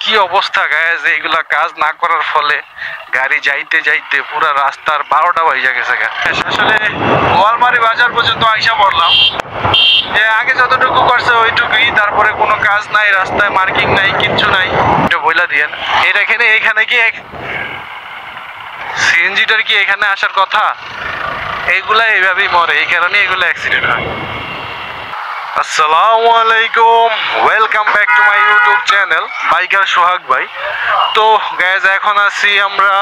কি অবস্থা গায়েস, এইগুলা কাজ না করার ফলে গাড়ি যাইতে যাইতে পুরা রাস্তার 12টা বাজে গেছে। আসলে গোয়ালমারি বাজার পর্যন্ত আইসা পড়লাম, যে আগে যতটুকু করছে ওইটুকুই, তারপরে কোনো কাজ নাই, রাস্তায় মার্কিং নাই, কিচ্ছু নাই। এটা বইলা দিয়েন, এইখানে কি সিএনজিটার কি এখানে আসার কথা? এইগুলা এইভাবেই মরে, এই কারণে এগুলো অ্যাক্সিডেন্ট হয়। আসসালামু আলাইকুম, welcome back to my YouTube channel biker Sohag ভাই। তো গাইজ, এখন আছি আমরা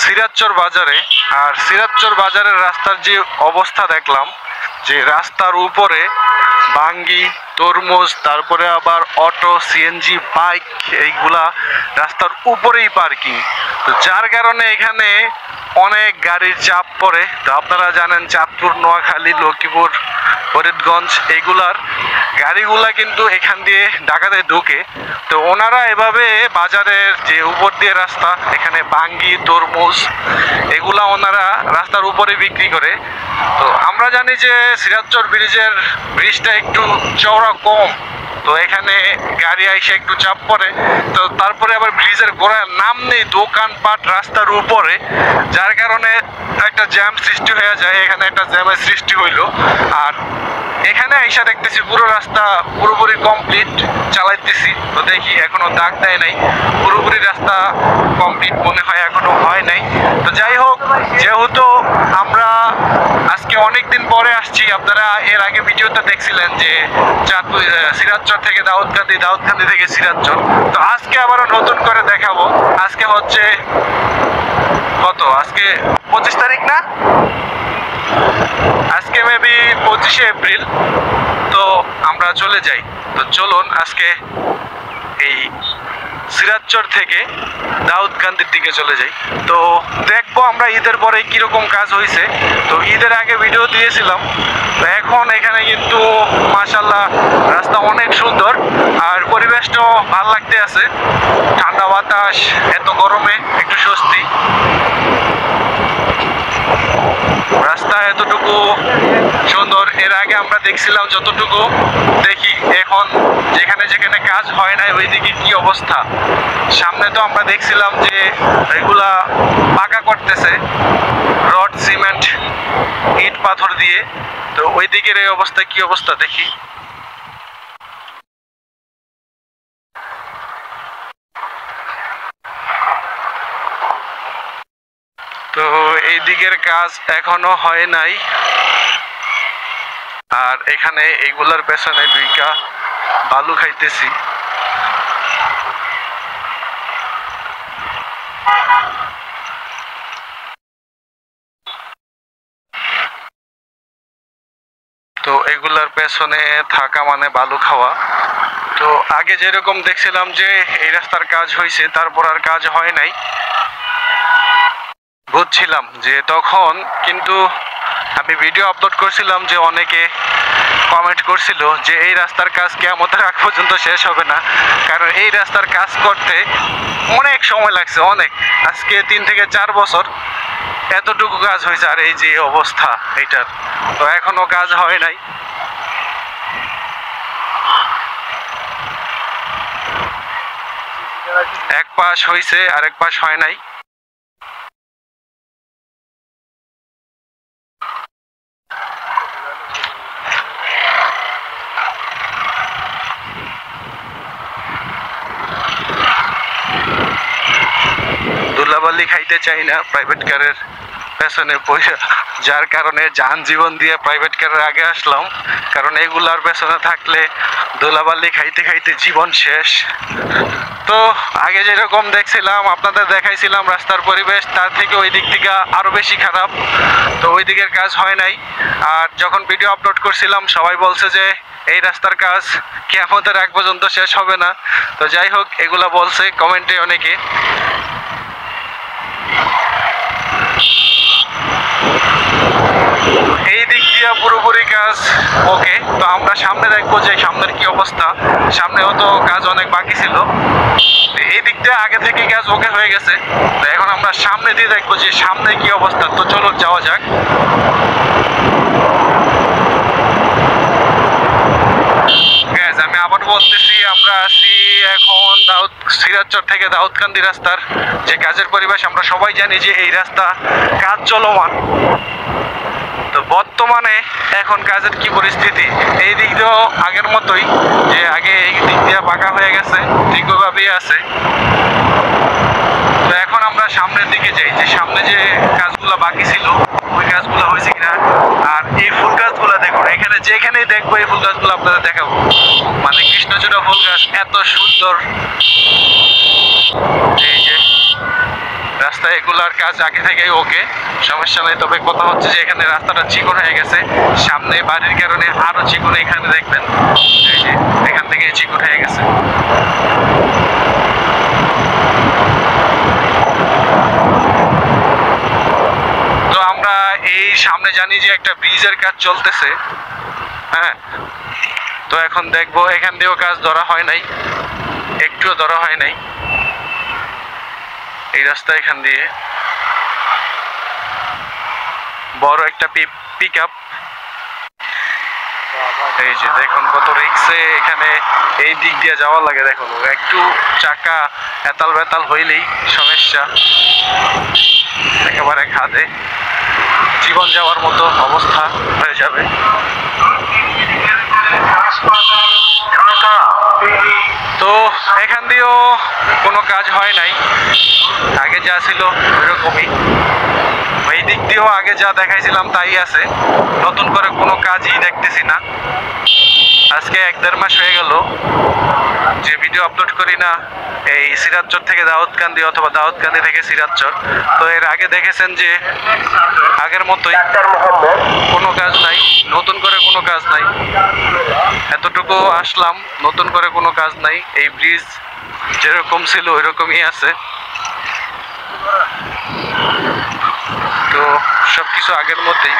সিরাজচর বাজারে। আর সিরাজচর বাজারের রাস্তার যে অবস্থা দেখলাম, যে রাস্তার উপরে বাঙ্গি, তরমুজ, তারপরে আবার অটো, সিএনজি, বাইক, এইগুলা রাস্তার উপরেই পার্কিং। তো যার কারণে এখানে অনেক গাড়ির চাপ পড়ে। তো আপনারা জানেন চাঁদপুর, নোয়াখালী, লক্ষ্মীপুর, ফরিদগঞ্জ এইগুলার গাড়িগুলা কিন্তু এখান দিয়ে ঢাকাতে ঢুকে। তো ওনারা এভাবে বাজারের যে উপর দিয়ে রাস্তা, এখানে বাঙ্গি, তরমুজ এগুলা ওনারা রাস্তার উপরে বিক্রি করে। তো আমরা জানি যে সিরাজচর ব্রিজটা একটু চওড়া কম, তো এখানে গাড়ি আইসে একটু চাপ পড়ে। তো তারপরে আবার ব্রিজের গোড়ায় নাম নেই, দোকানপাট রাস্তার উপরে, যার কারণে একটা জ্যাম সৃষ্টি হয়ে যায়। এখানে একটা জ্যামের সৃষ্টি হইলো। আর এখানে আইসা দেখতেছি পুরো রাস্তা পুরোপুরি কমপ্লিট চালাইতেছি। তো দেখি এখনো দাগ দেয় নাই, পুরোপুরি রাস্তা কমপ্লিট মনে হয় এখনো হয় নাই। তো যাই হোক, যেহেতু আমরা আজকে অনেকদিন পরে আসছি, আপনারা এর আগে ভিডিওতে দেখছিলেন যে চাঁদপুর সিরাজচর থেকে দাউদকান্দি, দাউদকান্দি থেকে সিরাজচর। তো আজকে আবারও নতুন করে দেখাবো। আজকে হচ্ছে কত, আজকে 25 তারিখ না, আজকে মেবি 25শে এপ্রিল। তো আমরা চলে যাই। তো চলুন আজকে এই সিরাজচর থেকে দাউদকান্দির দিকে চলে যাই। তো দেখবো আমরা ঈদের পরে কিরকম কাজ হয়েছে। তো ঈদের আগে ভিডিও দিয়েছিলাম। তো এখন এখানে কিন্তু মাশাআল্লাহ রাস্তা অনেক সুন্দর, আর পরিবেশটাও ভালো লাগতে আছে, ঠান্ডা বাতাস, এত গরমে একটু স্বস্তি। রাস্তা এতটুকু সুন্দর, এর আগে আমরা দেখছিলাম যতটুকু দেখি, এখন যেখানে যেখানে কাজ হয় নাই ওইদিকে কি অবস্থা। সামনে তো আমরা দেখছিলাম যে এগুলা পাকা করতেছে, রড, সিমেন্ট, ইট, পাথর দিয়ে। তো ওই দিকের এই অবস্থা, কি অবস্থা দেখি। তো এই দিকের কাজ এখনো হয় নাই। আর এখানে এইগুলার পেছনে দুইটা বালু খাইতেছি। তো এগুলার পেছনে থাকা মানে বালু খাওয়া। তো আগে যেরকম দেখছিলাম যে এই রাস্তার কাজ হয়েছে, তারপর আর কাজ হয় নাই, বুঝছিলাম যে তখন। কিন্তু আমি ভিডিও আপলোড করছিলাম যে অনেকে কমেন্ট করছিল যে এই রাস্তার কাজ কিয়ামতের আগ পর্যন্ত শেষ হবে না, কারণ এই রাস্তার কাজ করতে অনেক সময় লাগছে, অনেক, আজকে 3 থেকে 4 বছর এতটুকু কাজ হয়েছে। আর এই যে অবস্থা এটার, তো এখনো কাজ হয় নাই। এক পাশ হয়েছে, আরেক পাশ হয় নাই। ধুলাবালি খাইতে চাই না প্রাইভেট কারের পেছনে পয়সা, যার কারণে যান জীবন দিয়ে প্রাইভেট কারের আগে আসলাম, কারণ এগুলার পেছনে থাকলে ধুলাবালি খাইতে খাইতে জীবন শেষ। তো আগে যেরকম দেখছিলাম, আপনাদের দেখাইছিলাম রাস্তার পরিবেশ, তার থেকে ওই দিক থেকে আরো বেশি খারাপ। তো ওই দিকের কাজ হয় নাই। আর যখন ভিডিও আপলোড করছিলাম সবাই বলছে যে এই রাস্তার কাজ কিয়ামতের আগ পর্যন্ত শেষ হবে না। তো যাই হোক, এগুলা বলছে কমেন্টে অনেকে। এই দিক দিয়ে পুরোপুরি কাজ ওকে। তো আমরা সামনে দেখবো যে সামনের কি অবস্থা। সামনেও তো কাজ অনেক বাকি ছিল, এই দিকটা আগে থেকে কাজ ওকে হয়ে গেছে। তো এখন আমরা সামনে দিয়ে দেখবো যে সামনে কি অবস্থা। তো চলো যাওয়া যাক। আমি আবার বলতেছি, আমরা আছি এখন সিরাজচর থেকে দাউদকান্দি রাস্তার যে কাজের পরিবেশ, আমরা সবাই জানি যে এই রাস্তা কাজ চলমান। তো বর্তমানে এখন কাজের কি পরিস্থিতি, এই দিক দিয়েও আগের মতোই, যে আগে এই দিক দিয়ে পাকা হয়ে গেছে, ঠিকভাবেই আছে। তো এখন আমরা সামনের দিকে যাই, যে সামনে যে কাজগুলো বাকি ছিল ওই কাজগুলো হয়েছে কিনা। আর এই ফুল গাছগুলো দেখুন, এখানে যেখানেই দেখবো এই ফুল গাছগুলো আপনাদের দেখাবো। মানে কৃষ্ণচূড়া ফুল গাছ এত সুন্দর। এই যে রাস্তা, এগুলার কাজ আগে থেকেই ওকে, সমস্যা নেই। তবে কথা হচ্ছে যে এখানে রাস্তাটা চিকন হয়ে গেছে, সামনে বাড়ির কারণে আরো চিকন। এখানে দেখবেন এই যে এখান থেকে চিকন হয়ে গেছে। তো আমরা এই সামনে জানি যে একটা ব্রিজের কাজ চলতেছে, হ্যাঁ। তো এখন দেখবো, এখান দিয়েও কাজ ধরা হয় নাই, একটুও ধরা হয় নাই। এই রাস্তা এখান দিয়ে বড় একটা পিক আপ। এই যে দেখুন কত রিক্সে এখানে এই দিক দিয়ে যাওয়া লাগে। দেখুন একটু চাকা এতাল বেতাল হইলেই সমস্যা, একেবারে খাদে জীবন যাওয়ার মতো অবস্থা হয়ে যাবে। তো এখান দিয়েও কোনো কাজ হয় নাই, আগে যা ছিল ওইরকমই। এই দিক দিয়েও আগে যা দেখাইছিলাম তাই আছে, নতুন করে কোনো কাজই দেখতেছি না। আজকে 1-1.5 মাস হয়ে গেল যে ভিডিও আপলোড করি না, এই সিরাজচর থেকে দাউদকান্দি অথবা দাউদকান্দি থেকে সিরাজচর। তো এর আগে দেখেছেন যে আগের মতোই কোনো কাজ নাই, নতুন করে কোনো কাজ নাই। এতটুকু আসলাম, নতুন করে কোনো কাজ নাই। এই ব্রিজ যেরকম ছিল ওইরকমই আছে। তো সবকিছু আগের মতোই।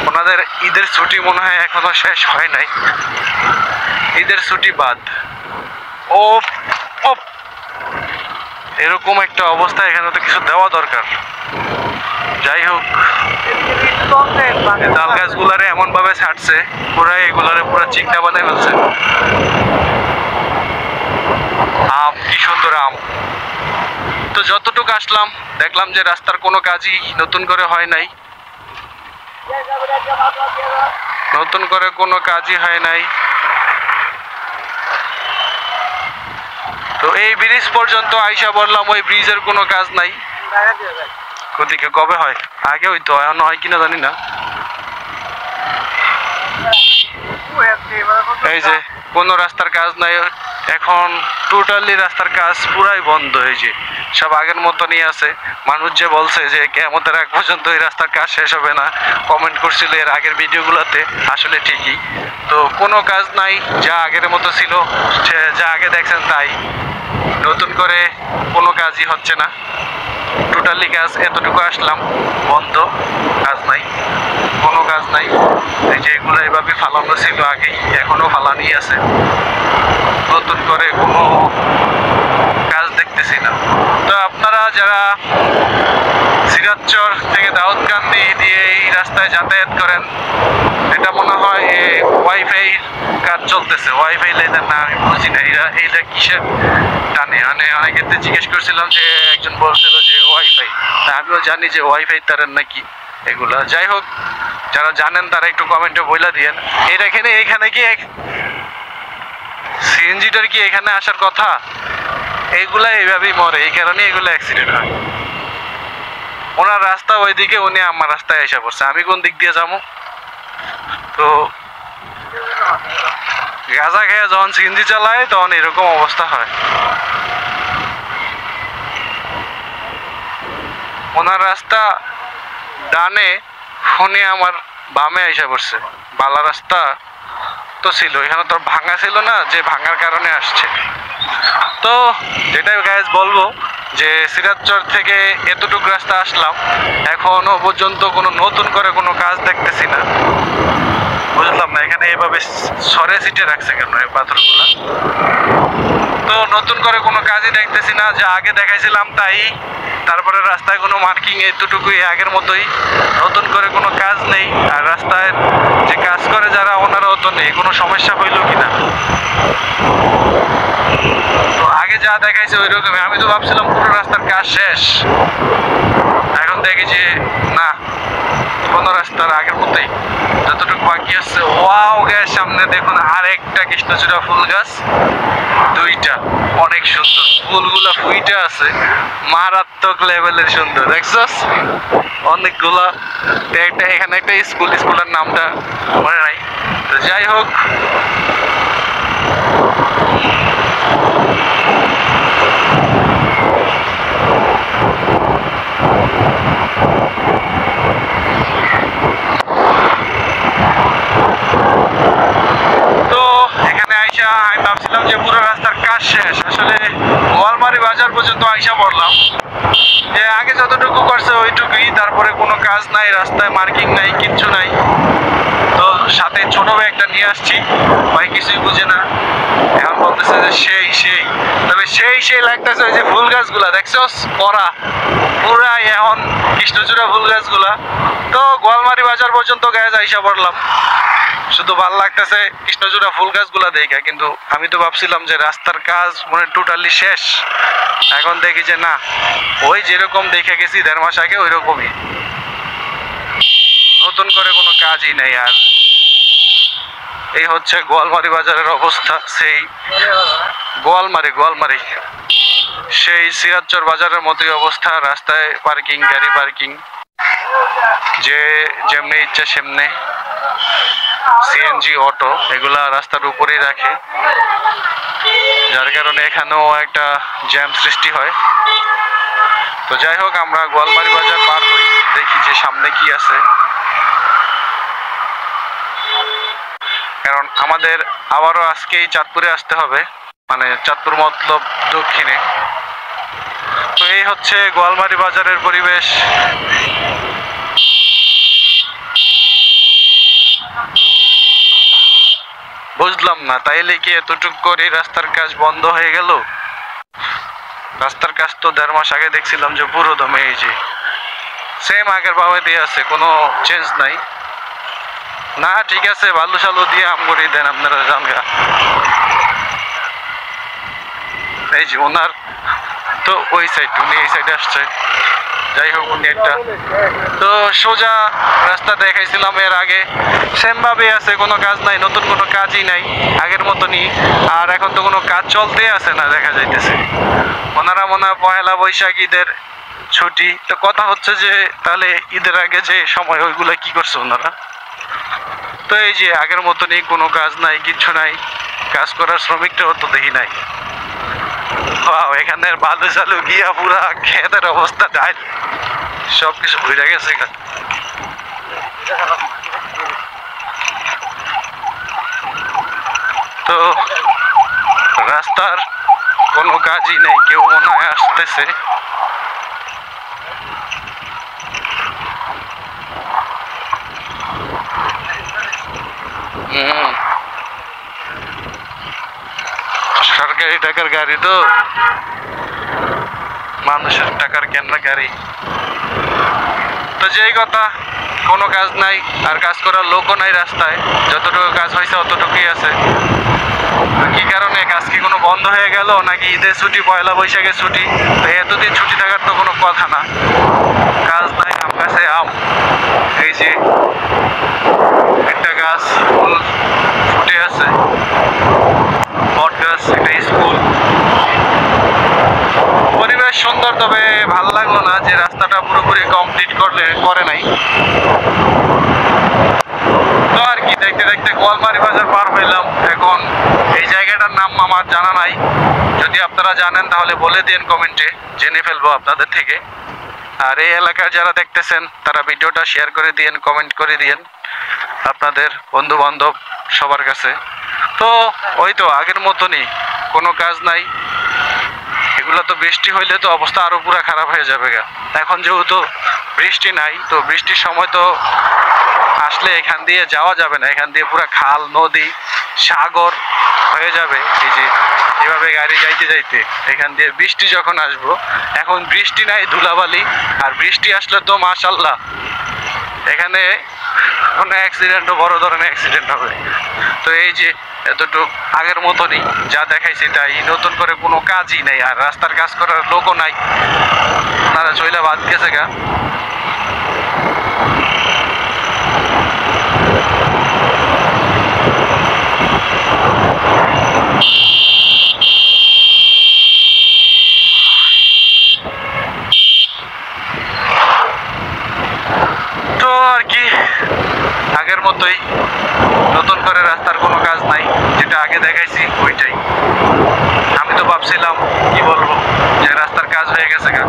ওনাদের ঈদের ছুটি মনে হয় এখনো শেষ হয় নাই, ঈদের ছুটি বাদ। ও এরকম একটা অবস্থা, এখানে তো কিছু দেওয়া দরকার। যাই হোক, তাল গাছগুলারে এমন ভাবে ছাড়ছে, পুরা এগুলারে পুরা চিকনা বানিয়ে ফেলছে। আম, কি সুন্দর আম। তো যতটুকু আসলাম দেখলাম যে রাস্তার কোনো কাজই নতুন করে হয় নাই, নতুন করে কোনো কাজই হয় নাই। তো এই ব্রিজ পর্যন্ত আইসা বললাম, ওই ব্রিজের কোনো কাজ নাই। ওদিকে কবে হয়, আগে হইতো, এখন হয় কিনা জানি না। এই যে কোনো রাস্তার কাজ নাই এখন, টোটালি রাস্তার কাজ পুরাই বন্ধ হয়েছে, সব আগের মতনই আছে। মানুষ যে বলছে যে কিয়ামতের আগ পর্যন্ত এই রাস্তার কাজ শেষ হবে না, কমেন্ট করছিল এর আগের ভিডিওগুলোতে, আসলে ঠিকই। তো কোনো কাজ নাই, যা আগের মতো ছিল, যা আগে দেখছেন তাই, নতুন করে কোনো কাজই হচ্ছে না। টোটালি কাজ এতটুকু আসলাম বন্ধ, কাজ নাই, কোনো কাজ নাই। এই যে এগুলো এভাবে ফালানো ছিল আগেই, এখনো ফালানি আছে, নতুন করে কোনো কাজ দেখতেছি না। তো আপনারা যারা সিরাজচর থেকে দাউদকান্দি দিয়ে এই রাস্তায় যাতায়াত করেন, এটা মনে হয় ওয়াইফাই কাজ চলতেছে, ওয়াইফাই লাইনের না, আমি বুঝি না এইটা কিসের টানে। মানে অনেকেতে জিজ্ঞেস করছিলাম যে একজন বলছিল যে ওয়াইফাই, আমিও জানি যে ওয়াইফাই তারের নাকি এগুলা। যাই হোক, যারা জানেন তারা একটু কমেন্টে বইলা দিয়েন। এখানে কি সিএনজিটার কি এখানে আসার কথা? এইগুলা এইভাবেই মরে, এই কারণে এগুলো অ্যাক্সিডেন্ট হয়। ওনার রাস্তা ওইদিকে, উনি আমার রাস্তায় এসে পড়ছে, আমি কোন দিক দিয়ে যাবো? তো গাঁজা খেয়ে যখন সিএনজি চালায় তখন এরকম অবস্থা হয়। ওনার রাস্তা ডানে, উনি আমার বামে এসে পড়ছে। বালা রাস্তা তো ছিল, এখানে তো ভাঙা ছিল না, যে ভাঙার কারণে আসছে। তো যেটাই গাইজ বলবো যে সিরাজচর থেকে এতটুকু রাস্তা আসলাম, এখনো পর্যন্ত কোনো নতুন করে কোনো কাজ দেখতেছি না। বুঝলাম না এখানে এভাবে সরে সিটে রাখছে কেন এই পাথরগুলা। তো নতুন করে কোনো কাজই দেখতেছি না, যা আগে দেখাইছিলাম তাই। তারপরে রাস্তায় কোনো মার্কিং এতটুকুই, আগের মতোই, নতুন করে কোনো কাজ নেই। আর রাস্তায় যে কাজ করে যারা, ওনারাও তো নেই। কোনো সমস্যা হইল কিনা, তো আগে যা দেখাইছে ওই রকমই। আমি তো ভাবছিলাম পুরো রাস্তার কাজ শেষ, এখন দেখি যে না, কোনো রাস্তার আগের মতোই, যতটুকু বাকি আছে। ওয়াও গাছ, সামনে দেখুন আরেকটা কৃষ্ণচূড়া ফুল গাছ, দুইটা, অনেক সুন্দর ফুলগুলা ফুইটা আছে, মারাত্মক লেভেলের সুন্দর, দেখছস অনেকগুলা। এখানে একটা স্কুলের নামটা মনে নাই, তো যাই হোক। আমি ভাবছিলাম যে পুরো রাস্তার কাজ শেষ, আসলে গোয়ালমারি বাজার পর্যন্ত আইসা পড়লাম, যে আগে যতটুকু করছে ওইটুকুই। তারপরে কোনো কাজ নাই, রাস্তায় মার্কিং নাই, কিচ্ছু নাই। তো সাথে ছোট ভাই একটা নিয়ে আসছি, ভাই কিছুই বুঝে না, এখন বলতেছে যে সেই তবে সেই লাগতেছে। ওই যে ফুল গাছগুলা দেখছস পরা, পুরাই এখন কৃষ্ণচূড়া ফুল গাছগুলা। তো গোয়ালমারি বাজার পর্যন্ত গায়ে আইসা পড়লাম, শুধু ভালো লাগতেছে কৃষ্ণচূড়া ফুল গাছগুলা দেখে। কিন্তু আমি তো ভাবছিলাম যে রাস্তার কাজ মানে টোটালি শেষ, এখন দেখি যে না, ওই যেরকম দেখে গেছি 1.5 মাস আগে ওই রকমই, নতুন করে কোনো কাজই নেই। আর এই হচ্ছে গোয়ালমারি বাজারের অবস্থা, সেই গোয়ালমারি সেই সিরাজচর বাজারের মতোই অবস্থা। রাস্তায় পার্কিং, গাড়ি পার্কিং, যে যেমনি ইচ্ছা সেমনে। সিএনজি অটো এগুলা রাস্তার উপরেই রাখে, যার কারণে এখানেও একটা জ্যাম সৃষ্টি হয়। তো যাই হোক, আমরা গোয়ালমারি বাজার পার হই, দেখি যে সামনে কি আছে, কারণ আমাদের আবারও আজকেই চাঁদপুরে আসতে হবে, মানে চাঁদপুর মতলব দক্ষিণে। তো এই হচ্ছে গোয়ালমারি বাজারের পরিবেশ। বুঝলাম না, তাইলে কি এতটুকু করে রাস্তার কাজ বন্ধ হয়ে গেল? রাস্তার কাজ তো 1.5 মাস আগে দেখছিলাম যে পুরো দমে এই যে সেম আগের ভাবে দিয়ে আছে, কোনো চেঞ্জ নাই। না ঠিক আছে, বালু সালু দিয়ে আম করে দেন আপনারা, জানগা। এই যে ওনার তো ওই সাইড, উনি এই সাইডে আসছে। যাই হোক, উনি একটা তো সোজা রাস্তা দেখাইছিলাম এর আগে, সেম ভাবে আছে, কোনো কাজ নাই, নতুন কোনো কাজই নাই, আগের মতনই। আর এখন তো কোনো কাজ চলতেই আছে না, দেখা যাইতেছে। ওনারা মনে হয় পহেলা বৈশাখ ঈদের ছুটি। তো কথা হচ্ছে যে তাহলে ঈদের আগে যে সময়, ওইগুলো কি করছে ওনারা? তো এই যে আগের মতনই, কোনো কাজ নাই, কিচ্ছু নাই, কাজ করার শ্রমিকটাও তো দেখি নাই। এখানের বালু চালু গিয়া পুরা ক্ষেতের অবস্থা ডাইল, সবকিছু ভুলে গেছে। তো রাস্তার কোনো কাজই নেই, কেউ মনে হয় আসতেছে। সরকারি টাকার গাড়ি, তো মানুষের টাকার কেন্দ্র গাড়ি। তো যেই কথা, কোনো কাজ নাই, আর কাজ করার লোকও নাই রাস্তায়। যতটুকু কাজ হয়েছে অতটুকুই আছে। কি কারণে কাজ কি কোনো বন্ধ হয়ে গেল, নাকি ঈদের ছুটি, পয়লা বৈশাখের ছুটি? তো এতদিন ছুটি থাকার তো কোনো কথা না। কাজ নাই, আম গাছে আম। এই যে একটা গাছ ফুল ফুটে আছে, বট গাছ, একটা স্কুল। পরিবেশ সুন্দর, তবে ভালো লাগলো না যে রাস্তাটা পুরোপুরি কমপ্লিট করে নাই। তো আর কি, দেখতে দেখতে গোয়ালমারি বাজার পার হইলাম। এখন এই জায়গাটার নাম আমার জানা নাই, যদি আপনারা জানেন তাহলে বলে দিন কমেন্টে, জেনে ফেলবো আপনাদের থেকে। আর এই এলাকার যারা দেখতেছেন তারা ভিডিওটা শেয়ার করে দিন, কমেন্ট করে দিন আপনাদের বন্ধু বান্ধব সবার কাছে। তো ওই তো আগের মতনই, কোনো কাজ নাই। এগুলো তো বৃষ্টি হইলে তো অবস্থা আরো পুরা খারাপ হয়ে যাবে গা। এখন যেহেতু বৃষ্টি নাই, তো বৃষ্টির সময় তো আসলে এখান দিয়ে যাওয়া যাবে না, এখান দিয়ে পুরা খাল নদী সাগর হয়ে যাবে। এই যে এভাবে গাড়ি যাইতে যাইতে এখান দিয়ে বৃষ্টি যখন আসবো, এখন বৃষ্টি নাই, ধুলাবালি, আর বৃষ্টি আসলে তো মাশাল্লাহ এখানে কোনো অ্যাক্সিডেন্টও, বড় ধরনের অ্যাক্সিডেন্ট হবে। তো এই যে এতটুক আগের মতনই যা দেখাইছি তাই, নতুন করে কোনো কাজই নেই, আর রাস্তার কাজ করার লোকও নাই, ওনারা চইলা বাদ গেছে গা। তো আর কি আগের মতোই, নতুন করে রাস্তার কোনো কাজ নাই, যেটা আগে দেখাইছি ওইটাই। আমি তো ভাবছিলাম কি বলবো যে রাস্তার কাজ হয়ে গেছে গা,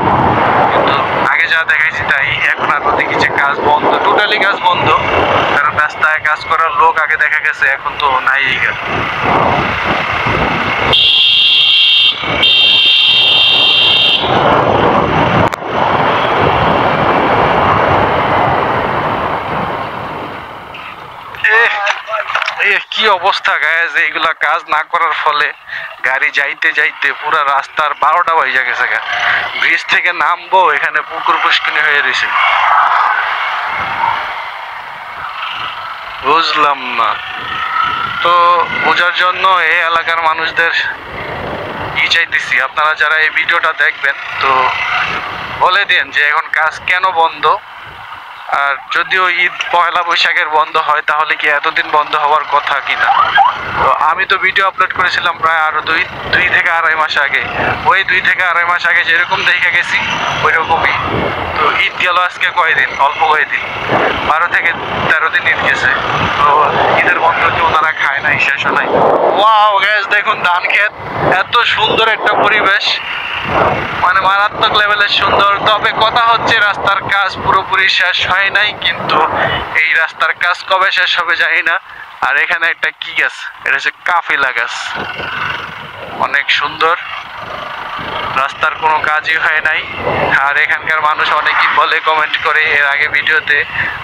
কিন্তু আগে যা দেখাইছি তাই। এখন আর দেখি যে কাজ বন্ধ, টোটালি কাজ বন্ধ, কারণ রাস্তায় কাজ করার লোক আগে দেখা গেছে, এখন তো নাই গা। কি অবস্থা গায়ে, যে এগুলা কাজ না করার ফলে গাড়ি যাইতে যাইতে পুরো রাস্তার 12টা বাজে গেছে গা। ব্রিজ থেকে নামবো, এখানে পুকুর পুষ্কিনি হয়ে রয়েছে, বুঝলাম না। তো বোঝার জন্য এই এলাকার মানুষদের চাইতেছি, আপনারা যারা এই ভিডিওটা দেখবেন তো বলে দেন যে এখন কাজ কেন বন্ধ। আর যদিও ঈদ পয়লা বৈশাখের বন্ধ হয়, তাহলে কি এতদিন বন্ধ হওয়ার কথা কিনা। তো আমি তো ভিডিও আপলোড করেছিলাম প্রায় আরো দুই থেকে আড়াই মাস আগে। ওই 2 থেকে আড়াই মাস আগে যেরকম দেখে গেছি ওই রকমই। তো ঈদ গেল আজকে কয়দিন, অল্প কয়দিন, 12 থেকে 13 দিন ঈদ গেছে। তো ঈদের বন্ধ কি ওনারা খায় নাই, শেষও নাই। ওয়াও গ্যাস, দেখুন ধান ক্ষেত, এত সুন্দর একটা পরিবেশ, মানে মারাত্মক লেভেলের সুন্দর। তবে কথা হচ্ছে রাস্তার কাজ পুরোপুরি শেষ হয় নাই, কিন্তু এই রাস্তার কাজ কবে শেষ হবে জানি না। আর এখানে একটা কি গাছ, এটা হচ্ছে কাফিলা গাছ, অনেক সুন্দর। রাস্তার কোনো কাজই হয় নাই। আর এখানকার মানুষ অনেকেই বলে, কমেন্ট করে এর আগে ভিডিওতে,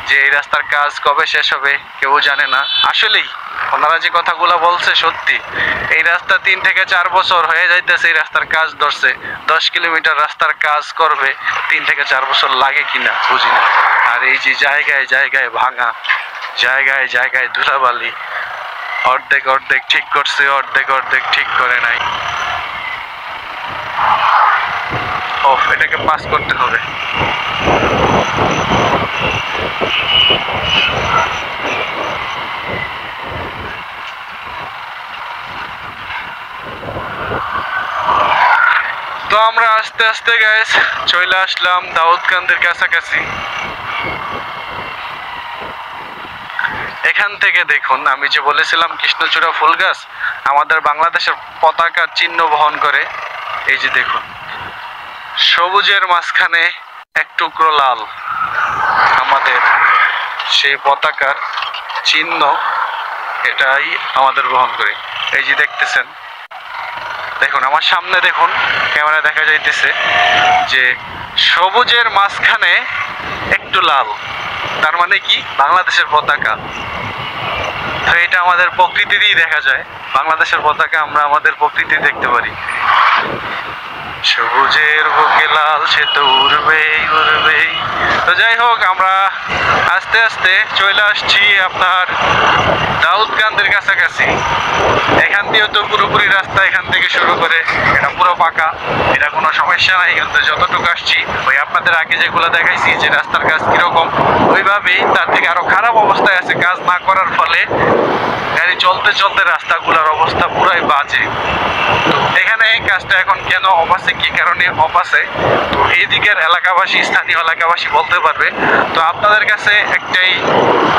যে এই রাস্তার কাজ কবে শেষ হবে কেউ জানে না। আসলেই ওনারা যে কথাগুলো বলছে সত্যি। এই রাস্তা 3 থেকে 4 বছর হয়ে যাইতেছে এই রাস্তার কাজ ধরছে। 10 কিলোমিটার রাস্তার কাজ করবে 3 থেকে 4 বছর লাগে কিনা বুঝি না। আর এই যে জায়গায় জায়গায় ভাঙা, জায়গায় জায়গায় ধুলাবালি, অর্ধেক অর্ধেক ঠিক করছে, অর্ধেক অর্ধেক ঠিক করে নাই। এটাকে পাস করতে হবে। তো আমরা আস্তে আস্তে গাইস চলে আসলাম দাউদকান্দির কাছাকাছি। এখান থেকে দেখুন, আমি যে বলেছিলাম কৃষ্ণচূড়া ফুল গাছ আমাদের বাংলাদেশের পতাকার চিহ্ন বহন করে। এই যে দেখুন, সবুজের মাঝখানে এক টুকরো লাল, আমাদের সেই পতাকার চিহ্ন, এটাই আমাদের বহন করে। এই যে দেখতেছেন, দেখুন আমার সামনে, দেখুন ক্যামেরা দেখা যাইতেছে যে সবুজের মাঝখানে একটু লাল, তার মানে কি বাংলাদেশের পতাকা। তো এটা আমাদের প্রকৃতিরই দেখা যায়, বাংলাদেশের পতাকা আমরা আমাদের প্রকৃতি দেখতে পারি। সবুজের বুকে লাল, সে তো উড়বেই উড়বেই। তো যাই হোক, আমরা আস্তে আস্তে চলে আসছি আপনার দাউদকান্দির কাছাকাছি। এখান দিয়েও তো পুরোপুরি রাস্তা, এখান থেকে শুরু করে এটা পুরো পাকা, এটা কোনো সমস্যা নাই। কিন্তু যতটুকু আসছি ওই আপনাদের আগে যেগুলো দেখাইছি যে রাস্তার কাজ কিরকম, ওইভাবেই তার থেকে আরো খারাপ অবস্থায় আছে। কাজ না করার ফলে গাড়ি চলতে চলতে রাস্তাগুলোর অবস্থা পুরাই বাজে। তো এখানে এই কাজটা এখন কেন অফ আছে, কি কারণে অফ আছে, তো এই দিকের এলাকাবাসী, স্থানীয় এলাকাবাসী বলতে পারবে। তো আপনাদের কাছে একটাই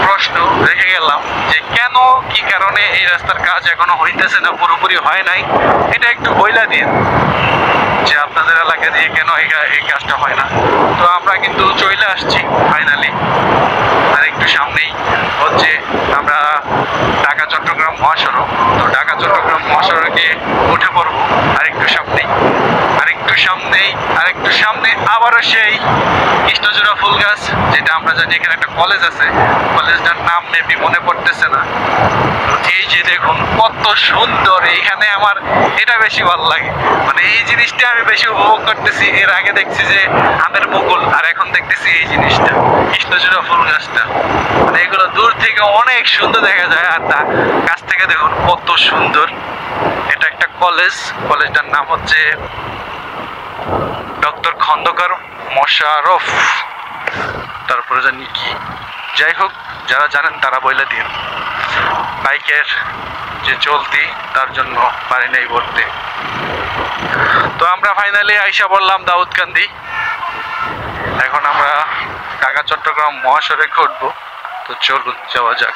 প্রশ্ন রেখে গেলাম যে কেন, কি কারণে এই রাস্তার কাজ এখনো হইতেছে না, পুরোপুরি হয় নাই, এটা একটু বইলা দিন যে আপনাদের এলাকা দিয়ে কেন এই কাজটা হয় না। তো আমরা কিন্তু চলে আসছি ফাইনালি, আর একটু সামনেই হচ্ছে আমরা ঢাকা চট্টগ্রাম মহাসড়ক। তো ঢাকা চট্টগ্রাম মহাসড়কে উঠে পড়বো আরেকটু সামনেই, আরেকটু সামনেই, আরেকটু সামনে আবারও সেই কৃষ্ণচূড়া ফুল গাছ, যেটা আমরা জানি এখানে একটা কলেজ আছে, কলেজটার নাম মেবি মনে পড়তেছে না। তো এই যে দেখুন কত সুন্দর, এইখানে আমার এটা বেশি ভালো লাগে, মানে এই জিনিসটা আমি বেশি উপভোগ করতেছি। এর আগে দেখছি যে আমের মুকুল, আর এখন দেখতেছি এই জিনিসটা কৃষ্ণচূড়া ফুল গাছটা, মানে এগুলো দূর থেকে অনেক সুন্দর দেখা যায়, আর তা কাছ থেকে দেখুন কত সুন্দর। এটা একটা কলেজ, কলেজটার নাম হচ্ছে ডক্টর খন্দকার মোশাররফ, তারপরে জানি কি, যাই হোক যারা জানেন তারা বলে দিন। বাইকের যে চলতি তার জন্য পারি নাই ভরতে। তো আমরা ফাইনালি আইসা বললাম দাউদকান্দি, এখন আমরা ঢাকা চট্টগ্রাম মহাসড়কে উঠবো। তো চলুন যাওয়া যাক।